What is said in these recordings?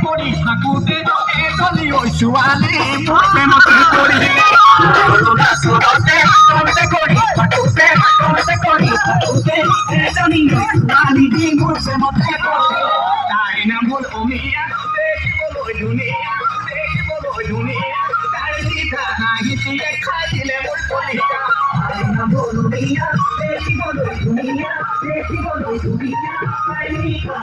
করিস না কুটে চলি ওই সুয়ালে মুখে মুখে করিলে তাই না বল ওমিয়া বলো দুনিয়া বলো দুনিয়া তার দিদা হাসিয়ে খাইলে মোর কলিকা তাই না বল ওমিয়া বলো দুনিয়া বলো দুনিয়া তাই দিদা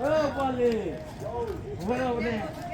Oh, boleh. Boleh.